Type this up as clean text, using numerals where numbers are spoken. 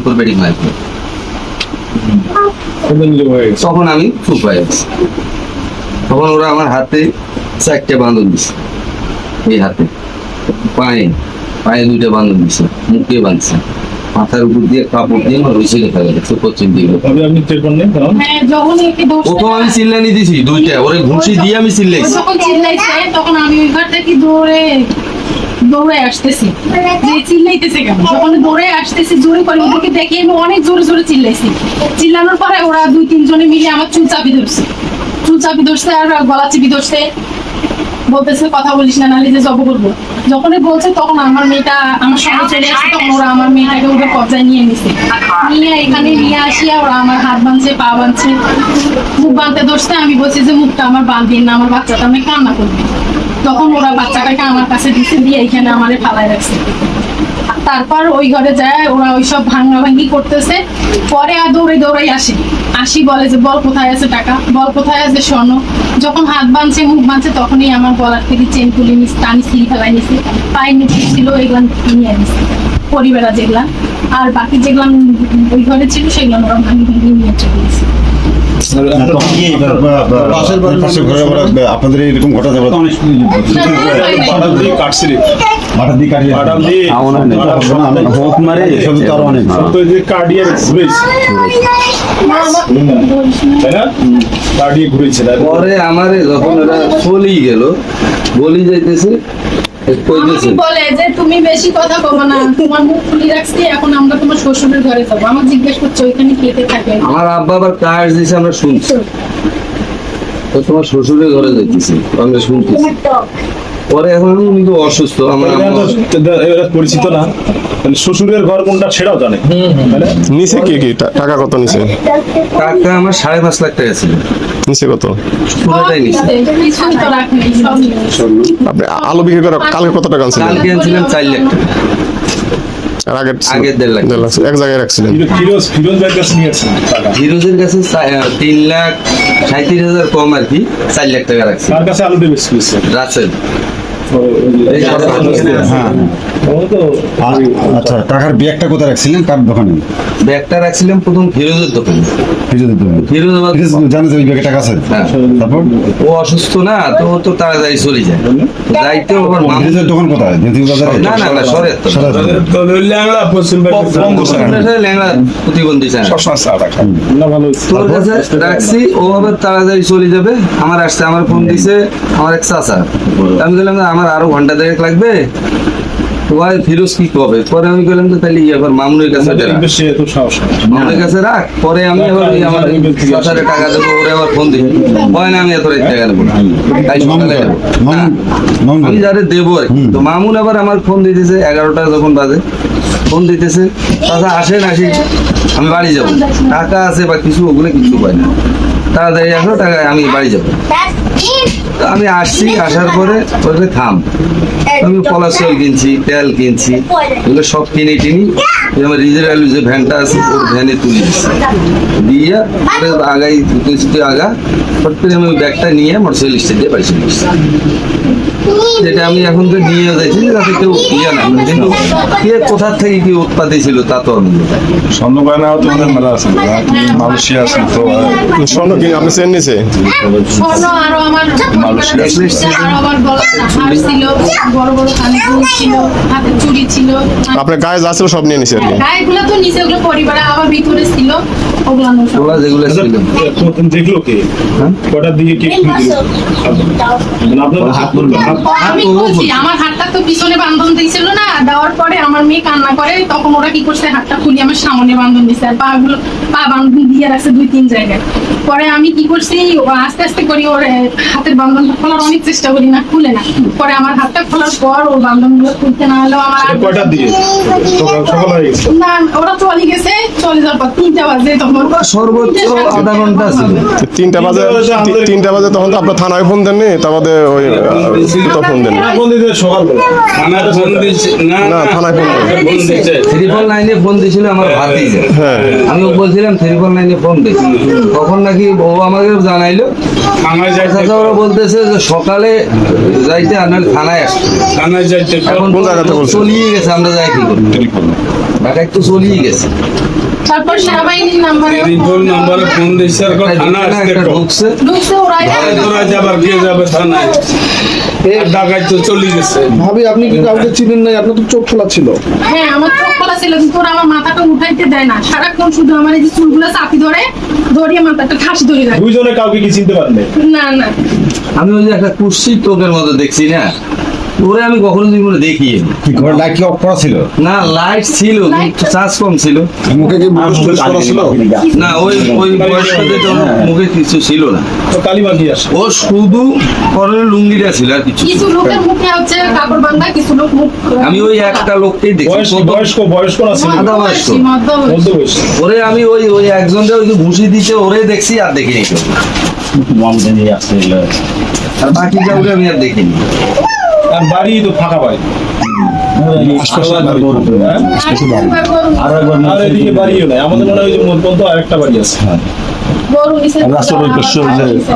তোর বেডি মার তখন আমি চুপ হয়ে গেছি। তখন ওরা আমার হাতে 4টে বাঁধন দিছে, এই হাতে পায়ে পায়ে 2টে বাঁধন দিছে, মুখে বাঁধছে, মাথার উপর দিয়ে কাপড় দিয়ে আমার রয়েছে লেখা গেছে পশ্চিম দিকে। প্রথম আমি চিল্লানি দিছি 2টা, ওরে ঘুষি দিয়ে আমি চিল্লাইছি। তখন আমি ওই ঘর থেকে দৌড়ে আসতেছি, যে চিল্লাইতেছে কেন, যখন দৌড়ে আসতেছি জোরে করে ওদেরকে দেখে আমি অনেক জোরে জোরে চিল্লাইছি। চিল্লানোর পরে ওরা 2-3 জনে মিলে আমার চুল চাপি ধরছে আর গলা চিপি ধরছে, বলতেছে কথা বলিস না, নাহলে যে জব করবো। যখনই বলছে তখন আমার মেয়েটা আমার সঙ্গে চলে আসছে, তখন ওরা আমার মেয়েটাকে ওদের কবজায় নিয়ে নিছে, নিয়ে এখানে নিয়ে আসিয়া ওরা আমার হাত বাঁধছে, পা বাঁধছে, মুখ বাঁধতে ধরছে। আমি বলছি যে মুখটা আমার বাঁধবেন না, আমার বাচ্চাটা আমি কান্না করবি। তখন ওরা বাচ্চাটাকে আমার কাছে দিতে দিয়ে এখানে আমারে ফালায় রাখছে। তারপর ওই ঘরে যায় ওরা ওইসব ভাঙি করতেছে। পরে আর দৌড়াই আসি বলে যে বল কোথায় আছে টাকা, বল কোথায় আছে স্বর্ণ। যখন হাত বাঁধছে মুখ বাঁধছে তখনই আমার গলার থেকে চেন তুলে নিচ্ছে, টানি সিঁড়ি ফেলাই নিচ্ছে, পায়ের নিচে ছিল এগুলো নিয়ে নিচ্ছে পরিবেরা যেগুলা, আর বাকি যেগুলো ওই ঘরে ছিল সেগুলো ওরা ভাঙি নিয়ে চলে গেছে। আপনাদের এরকম ঘটনা পরে আমার যখন ওরা চলি গেল বলি যাইতেছে বলে যে তুমি বেশি কথা কমো না, তোমার মুখ খুলি রাখছি, এখন আমরা তোমার শ্বশুরের ঘরে যাবো। আমার জিজ্ঞেস করছে ওইখানে খেতে থাকে। আমার আব্বা আবার কাজ দিয়েছে, আমরা শুনছি তো তোমার শ্বশুরের ঘরে যাইতেছি, আমরা শুনতেছি। পরে এখন আমি কিন্তু অসুস্থ, আমার পরিচিত না, শ্বশুরের ঘর কোনটা সেটাও জানে। নিচে কি টাকা কত নিচে? টাকা আমার 5.5 লাখ টাকা ছিল। নিচে কত? পুরোটাই নিচে। আপনি আলু বিক্রি করে কালকে কত টাকা আনছিলেন? কালকে আনছিলাম 4 লাখ টাকা, আর আগে 1.5 লাখ। এক জায়গায় রাখছিলেন। ফিরোজের কাছে 3,37,000 কম আর কি, 4 লাখ টাকা রাখছে। তার কাছে আলু দেবে রাসেল। আচ্ছা, টাকার ব্যাগটা কোথায় রাখছিলেন? কার দোকানে? ব্যাগটা রাখছিলাম প্রথম ফিরোজের দোকানে। ফিরোজাবাদ জানেন ওই ব্যাগে টাকা আছে? তারপর ও অসুস্থ না, তো ও তো তাড়াতাড়ি চলে যায়, যাইতে ওর ফিরোজের দোকান কোথায়? না ল্যাংড়া প্রতিবন্ধী তোর কাছে রাখছি। ও আবার তাড়াতাড়ি চলে যাবে, আমার আসছে, আমার ফোন দিছে আমার এক চাচা। আমি বললাম আমার আরো ঘন্টা 1.5 লাগবে, ফিরোজ কি করবে? পরে আমি বললাম যে তাহলে এবার মামুনের কাছে মামুনের কাছে রাখ, পরে আমি আবার আমার চাচারে টাকা দেবো। ওরে আবার ফোন দিই, হয় না আমি এত টাকা দেবো, আমি যারে দেবো আর কি। তো মামুন আবার আমার ফোন দিতেছে 11টা যখন বাজে, ফোন দিতেছে চাচা আসেন, আমি বাড়ি যাবো, টাকা আছে বা কিছু, ওগুলো কিছু পাই না, তাড়াতাড়ি আসো টাকা, আমি বাড়ি যাবো। আমি আসছি, আসার পরে ওদের থাম, আমি পলাশ চাল কিনছি, তেল কিনছি, এগুলো সব কিনে আমার রিজের আলু যে ভ্যানটা আছে ওর ভ্যানে তুলে দিচ্ছি, দিয়ে আগাই আগা ফট করে আমি ওই ব্যাগটা নিয়ে মোটরসাইকেল স্ট্যান্ড দিয়ে বাড়ি চলে এসেছি। যেটা আমি এখন তো নিয়ে যাচ্ছি যাতে কেউ ইয়ে না, কিন্তু কে কোথার থেকে কি উৎপাদী ছিল তা তো আমি স্বর্ণ গয়না তোমাদের মেলা আছে, মালয়েশিয়া আছে তো। স্বর্ণ কি আপনি চেন নিছে? স্বর্ণ আরো আমার বড় বড় কানে দুল ছিল, হাতে চুড়ি ছিল, আপনার গায়ে যা ছিল সব নিয়ে নিছে আর কি? গায়েগুলো তো নিচে, ওগুলো পরিবারে আবার ভিতরে ছিল, ওগুলো যেগুলো ছিল। দেখলো কে? কটার দিকে কে আমি বলছি আমার হাতটা তো পিছনে বান্ধন দিয়েছিল না, দেওয়ার পরে আমার মেয়ে কান্না করে, তখন ওরা কি করছে হাতটা খুলে আমার সামনে বান্ধন দিচ্ছে, আর পা বান্ধন দিয়ে রাখছে 2-3 জায়গায়। পরে আমি কি করছি, আস্তে আস্তে করি ওর হাতের বান্ধনটা খোলার অনেক চেষ্টা করি, না খুলে না। পরে আমার হাতটা খোলার পর ওর বান্ধনগুলো খুলতে না হলেও আমার কটার দিকে না, ওরা চলে গেছে, চলে যাওয়ার পর 3টা বাজে, তখন সর্বোচ্চ আধা ঘন্টা ছিল। 3টা বাজে তখন তো আপনার থানায় ফোন দেননি? তা বাদে ওই ফোন দেন সকালবেলা না, থানায় ফোন দেন। 999 ফোন দিয়েছিল আমার ভাতিজা। হ্যাঁ, আমি বলছিলাম 999 ফোন দিই, তখন নাকি ও আমাকে জানাইলো, ওরা বলতে বলতেছে যে সকালে যাইতে আপনার থানায় আসছে। থানায় যাইতে এখন কোন জায়গাতে বলছে? চলিয়ে গেছে, আমরা যাই কি করি? ঢাকায় তো চলিয়ে গেছে। তারপর সেনাবাহিনীর নাম্বারে টেলিফোন নাম্বারে ফোন দিছে আর কয় থানা আসতে একটা কও। ঢুকছে, ঢুকছে ওরাই তোরা যাবার কে যাবে থানায়? ঢাকায় তো চলে গেছে। ভাবি আপনি কি কাউকে চিনেন নাই? আপনার তো চোখ খোলা ছিল। হ্যাঁ আমার চোখ খোলা ছিল কিন্তু ওরা আমার মাথাটা উঠাইতে দেয় না, সারাক্ষণ শুধু আমার এই যে চুলগুলো চাপি ধরে ধরিয়ে মাথাটা ঠাস ধরে রাখে। দুইজনে কাউকে কি চিনতে পারেন নাই? না না আমি ওই যে একটা কুৎসিত লোকের মতো দেখছি না, ওরে আমি কখনো জীবনে দেখিনি। কি ঘর লাইট কি অফ করা ছিল? না লাইট ছিল কিন্তু চার্জ কম ছিল। মুখে কি মুখোশ টুখোশ করা ছিল? না ওই বয়সটাতে তো মুখে কিছু ছিল না, তো কালিমা কি আসে? ও শুধু পরনের লুঙ্গিটা ছিল আর কিছু ছিল কিছু না। লোকের মুখে হচ্ছে কাপড় বান্ধা, কিছু লোক মুখ আমি ওই একটা লোককেই দেখছি, বয়স্ক না ছিল? আধা বয়স্ক। মধ্যবয়সী। মধ্যবয়সী। ওরে আমি ওই একজনকে ওই যে ঘুষি দিতে ওরে দেখছি আর দেখিনি কেউ। আর বাকি কাউকে আমি আর দেখিনি। আর বাড়ি তো ফাঁকা বাড়ি। হ্যাঁ? আর এদিকে বাড়িও নাই, আমাদের মনে হয় যে মোট পর্যন্ত আরেকটা বাড়ি আছে। গরু নিচে রাস্তার ওই পাশে ওই যে নিচে।